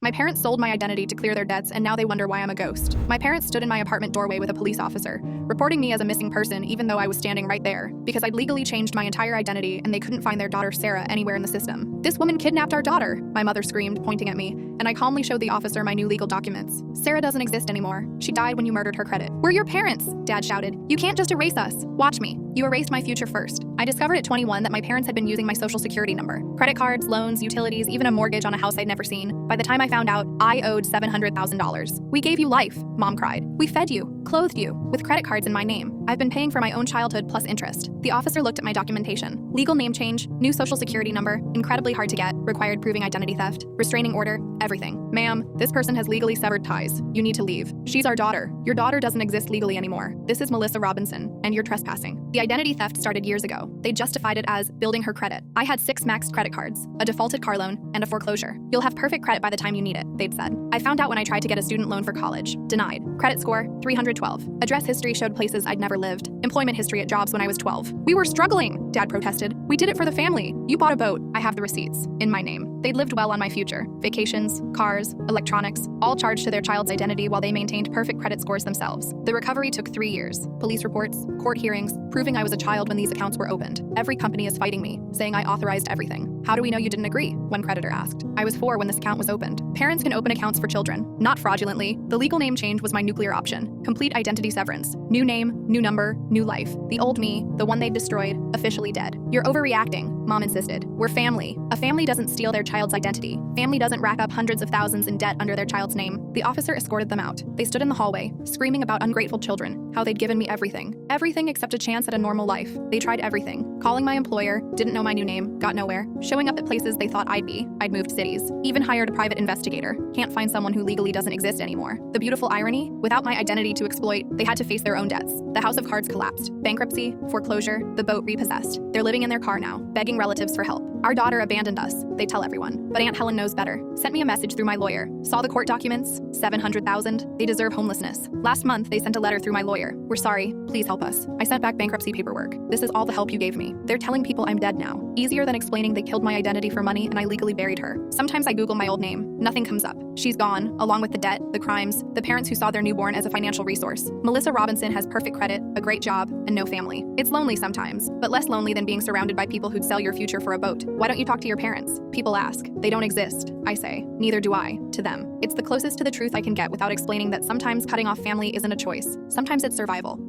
My parents sold my identity to clear their debts, and now they wonder why I'm a ghost. My parents stood in my apartment doorway with a police officer, reporting me as a missing person even though I was standing right there, because I'd legally changed my entire identity and they couldn't find their daughter Sarah anywhere in the system. This woman kidnapped our daughter, my mother screamed, pointing at me, and I calmly showed the officer my new legal documents. Sarah doesn't exist anymore. She died when you murdered her credit. We're your parents, Dad shouted. You can't just erase us. Watch me. You erased my future first. I discovered at 21 that my parents had been using my social security number. Credit cards, loans, utilities, even a mortgage on a house I'd never seen. By the time I found out, I owed $700,000. We gave you life, Mom cried. We fed you, clothed you, with credit cards in my name. I've been paying for my own childhood plus interest. The officer looked at my documentation. Legal name change, new social security number, incredibly hard to get, required proving identity theft, restraining order, everything. Ma'am, this person has legally severed ties. You need to leave. She's our daughter. Your daughter doesn't exist legally anymore. This is Melissa Robinson, and you're trespassing. The identity theft started years ago. They justified it as building her credit. I had 6 maxed credit cards, a defaulted car loan, and a foreclosure. You'll have perfect credit by the time you need it, they'd said. I found out when I tried to get a student loan for college. Denied. Credit score, 312. Address history showed places I'd never lived. Employment history at jobs when I was 12. We were struggling, Dad protested. We did it for the family. You bought a boat. I have the receipts. In my name. They'd lived well on my future. Vacations, cars, electronics, all charged to their child's identity while they maintained perfect credit scores themselves. The recovery took 3 years. Police reports, court hearings, proving I was a child when these accounts were opened. Every company is fighting me, saying I authorized everything. How do we know you didn't agree? One creditor asked. I was 4 when this account was opened. Parents can open accounts for children, not fraudulently. The legal name change was my nuclear option. Complete identity severance. New name, new number, new life. The old me, the one they'd destroyed, officially dead. You're overreacting, Mom insisted. We're family. A family doesn't steal their child's identity. Family doesn't rack up hundreds of thousands in debt under their child's name. The officer escorted them out. They stood in the hallway, screaming about ungrateful children, how they'd given me everything. Everything except a chance at a normal life. They tried everything. Calling my employer, didn't know my new name, got nowhere. Showing up at places they thought I'd be. I'd moved cities. Even hired a private investigator. Can't find someone who legally doesn't exist anymore. The beautiful irony? Without my identity to exploit, they had to face their own debts. The house of cards collapsed. Bankruptcy, foreclosure, the boat repossessed. They're living in their car now, begging relatives for help. Our daughter abandoned us, they tell everyone. But Aunt Helen knows better. Sent me a message through my lawyer. Saw the court documents, $700,000. They deserve homelessness. Last month, they sent a letter through my lawyer. We're sorry, please help us. I sent back bankruptcy paperwork. This is all the help you gave me. They're telling people I'm dead now. Easier than explaining they killed my identity for money and I legally buried her. Sometimes I Google my old name. Nothing comes up. She's gone, along with the debt, the crimes, the parents who saw their newborn as a financial resource. Melissa Robinson has perfect credit, a great job, and no family. It's lonely sometimes, but less lonely than being surrounded by people who'd sell your future for a boat. Why don't you talk to your parents? People ask. They don't exist, I say. Neither do I, to them. It's the closest to the truth I can get without explaining that sometimes cutting off family isn't a choice. Sometimes it's survival.